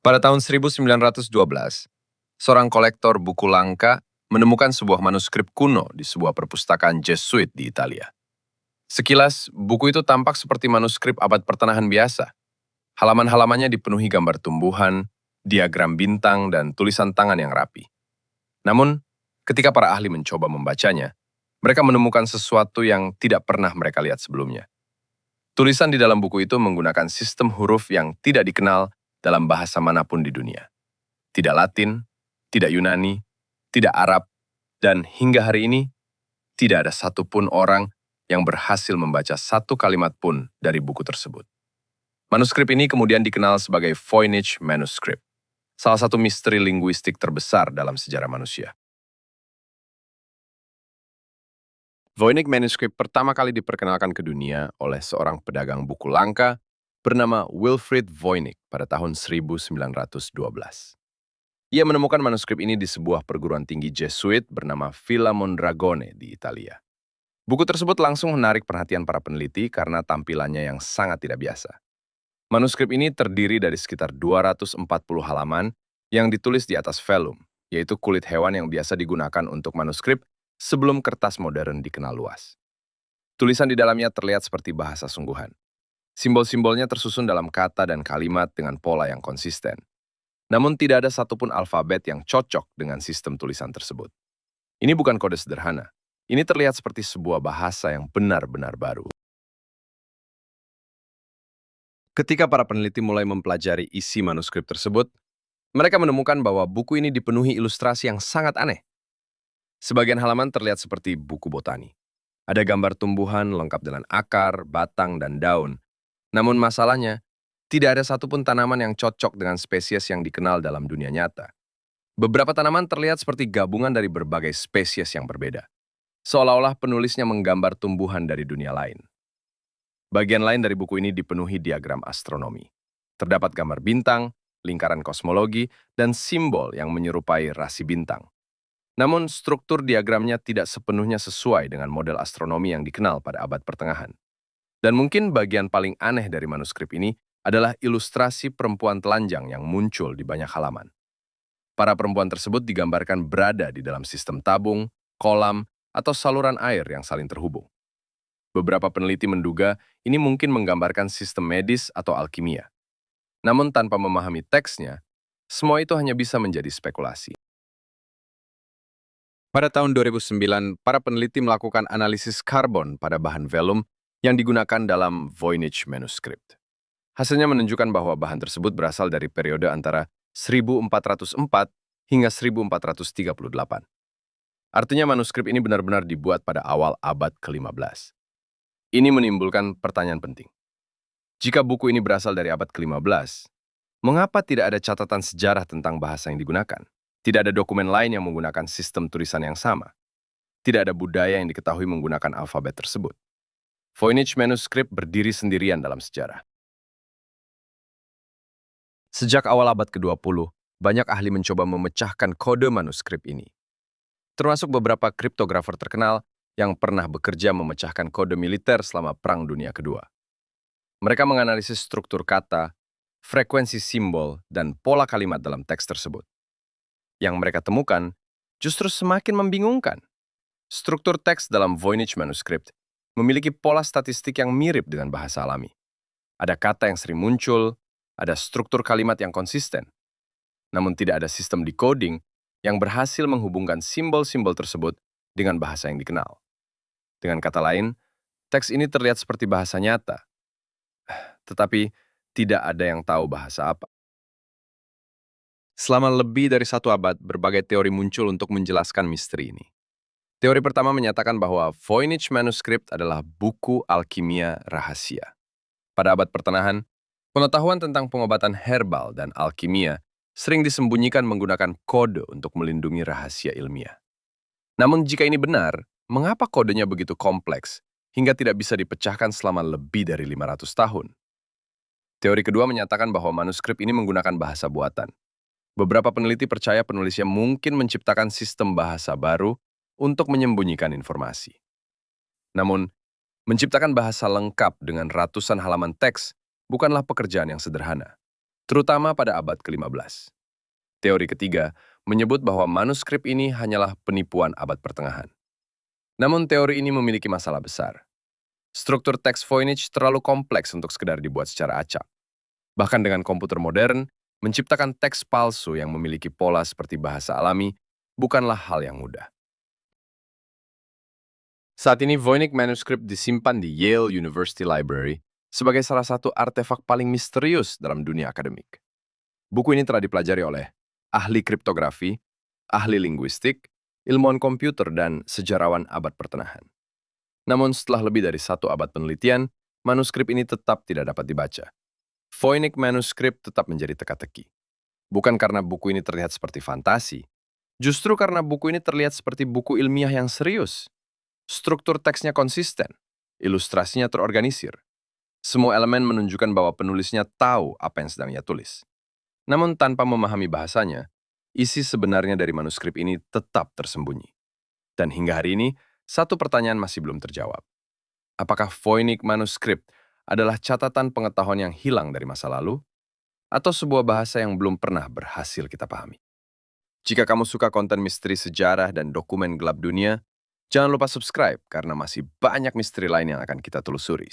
Pada tahun 1912, seorang kolektor buku langka menemukan sebuah manuskrip kuno di sebuah perpustakaan Jesuit di Italia. Sekilas, buku itu tampak seperti manuskrip abad pertengahan biasa. Halaman-halamannya dipenuhi gambar tumbuhan, diagram bintang, dan tulisan tangan yang rapi. Namun, ketika para ahli mencoba membacanya, mereka menemukan sesuatu yang tidak pernah mereka lihat sebelumnya. Tulisan di dalam buku itu menggunakan sistem huruf yang tidak dikenal dalam bahasa manapun di dunia. Tidak Latin, tidak Yunani, tidak Arab, dan hingga hari ini tidak ada satupun orang yang berhasil membaca satu kalimat pun dari buku tersebut. Manuskrip ini kemudian dikenal sebagai Voynich Manuscript, salah satu misteri linguistik terbesar dalam sejarah manusia. Voynich Manuscript pertama kali diperkenalkan ke dunia oleh seorang pedagang buku langka bernama Wilfrid Voynich pada tahun 1912. Ia menemukan manuskrip ini di sebuah perguruan tinggi Jesuit bernama Villa Mondragone di Italia. Buku tersebut langsung menarik perhatian para peneliti karena tampilannya yang sangat tidak biasa. Manuskrip ini terdiri dari sekitar 240 halaman yang ditulis di atas vellum, yaitu kulit hewan yang biasa digunakan untuk manuskrip sebelum kertas modern dikenal luas. Tulisan di dalamnya terlihat seperti bahasa sungguhan. Simbol-simbolnya tersusun dalam kata dan kalimat dengan pola yang konsisten. Namun tidak ada satupun alfabet yang cocok dengan sistem tulisan tersebut. Ini bukan kode sederhana. Ini terlihat seperti sebuah bahasa yang benar-benar baru. Ketika para peneliti mulai mempelajari isi manuskrip tersebut, mereka menemukan bahwa buku ini dipenuhi ilustrasi yang sangat aneh. Sebagian halaman terlihat seperti buku botani. Ada gambar tumbuhan lengkap dengan akar, batang, dan daun. Namun masalahnya, tidak ada satupun tanaman yang cocok dengan spesies yang dikenal dalam dunia nyata. Beberapa tanaman terlihat seperti gabungan dari berbagai spesies yang berbeda. Seolah-olah penulisnya menggambar tumbuhan dari dunia lain. Bagian lain dari buku ini dipenuhi diagram astronomi. Terdapat gambar bintang, lingkaran kosmologi, dan simbol yang menyerupai rasi bintang. Namun, struktur diagramnya tidak sepenuhnya sesuai dengan model astronomi yang dikenal pada abad pertengahan. Dan mungkin bagian paling aneh dari manuskrip ini adalah ilustrasi perempuan telanjang yang muncul di banyak halaman. Para perempuan tersebut digambarkan berada di dalam sistem tabung, kolam, atau saluran air yang saling terhubung. Beberapa peneliti menduga ini mungkin menggambarkan sistem medis atau alkimia. Namun tanpa memahami teksnya, semua itu hanya bisa menjadi spekulasi. Pada tahun 2009, para peneliti melakukan analisis karbon pada bahan vellum yang digunakan dalam Voynich Manuscript. Hasilnya menunjukkan bahwa bahan tersebut berasal dari periode antara 1404 hingga 1438. Artinya manuskrip ini benar-benar dibuat pada awal abad ke-15. Ini menimbulkan pertanyaan penting. Jika buku ini berasal dari abad ke-15, mengapa tidak ada catatan sejarah tentang bahasa yang digunakan? Tidak ada dokumen lain yang menggunakan sistem tulisan yang sama. Tidak ada budaya yang diketahui menggunakan alfabet tersebut. Voynich Manuscript berdiri sendirian dalam sejarah. Sejak awal abad ke-20, banyak ahli mencoba memecahkan kode manuskrip ini. Termasuk beberapa kriptografer terkenal yang pernah bekerja memecahkan kode militer selama Perang Dunia Kedua. Mereka menganalisis struktur kata, frekuensi simbol, dan pola kalimat dalam teks tersebut. Yang mereka temukan justru semakin membingungkan. Struktur teks dalam Voynich Manuscript memiliki pola statistik yang mirip dengan bahasa alami. Ada kata yang sering muncul, ada struktur kalimat yang konsisten. Namun tidak ada sistem decoding yang berhasil menghubungkan simbol-simbol tersebut dengan bahasa yang dikenal. Dengan kata lain, teks ini terlihat seperti bahasa nyata, tetapi tidak ada yang tahu bahasa apa. Selama lebih dari 1 abad, berbagai teori muncul untuk menjelaskan misteri ini. Teori pertama menyatakan bahwa Voynich Manuscript adalah buku alkimia rahasia. Pada abad pertengahan, pengetahuan tentang pengobatan herbal dan alkimia sering disembunyikan menggunakan kode untuk melindungi rahasia ilmiah. Namun jika ini benar, mengapa kodenya begitu kompleks hingga tidak bisa dipecahkan selama lebih dari 500 tahun? Teori kedua menyatakan bahwa manuskrip ini menggunakan bahasa buatan. Beberapa peneliti percaya penulisnya mungkin menciptakan sistem bahasa baru untuk menyembunyikan informasi. Namun, menciptakan bahasa lengkap dengan ratusan halaman teks bukanlah pekerjaan yang sederhana. terutama pada abad ke-15. Teori ketiga menyebut bahwa manuskrip ini hanyalah penipuan abad pertengahan. Namun teori ini memiliki masalah besar. Struktur teks Voynich terlalu kompleks untuk sekedar dibuat secara acak. Bahkan dengan komputer modern, menciptakan teks palsu yang memiliki pola seperti bahasa alami bukanlah hal yang mudah. Saat ini Voynich manuscript disimpan di Yale University Library sebagai salah satu artefak paling misterius dalam dunia akademik. Buku ini telah dipelajari oleh ahli kriptografi, ahli linguistik, ilmuwan komputer, dan sejarawan abad pertengahan. Namun setelah lebih dari 1 abad penelitian, manuskrip ini tetap tidak dapat dibaca. Voynich manuscript tetap menjadi teka-teki. Bukan karena buku ini terlihat seperti fantasi, justru karena buku ini terlihat seperti buku ilmiah yang serius. Struktur teksnya konsisten, ilustrasinya terorganisir. Semua elemen menunjukkan bahwa penulisnya tahu apa yang sedang ia tulis. Namun tanpa memahami bahasanya, isi sebenarnya dari manuskrip ini tetap tersembunyi. Dan hingga hari ini, satu pertanyaan masih belum terjawab. Apakah Voynich manuscript adalah catatan pengetahuan yang hilang dari masa lalu, atau sebuah bahasa yang belum pernah berhasil kita pahami? Jika kamu suka konten misteri sejarah dan dokumen gelap dunia, jangan lupa subscribe karena masih banyak misteri lain yang akan kita telusuri.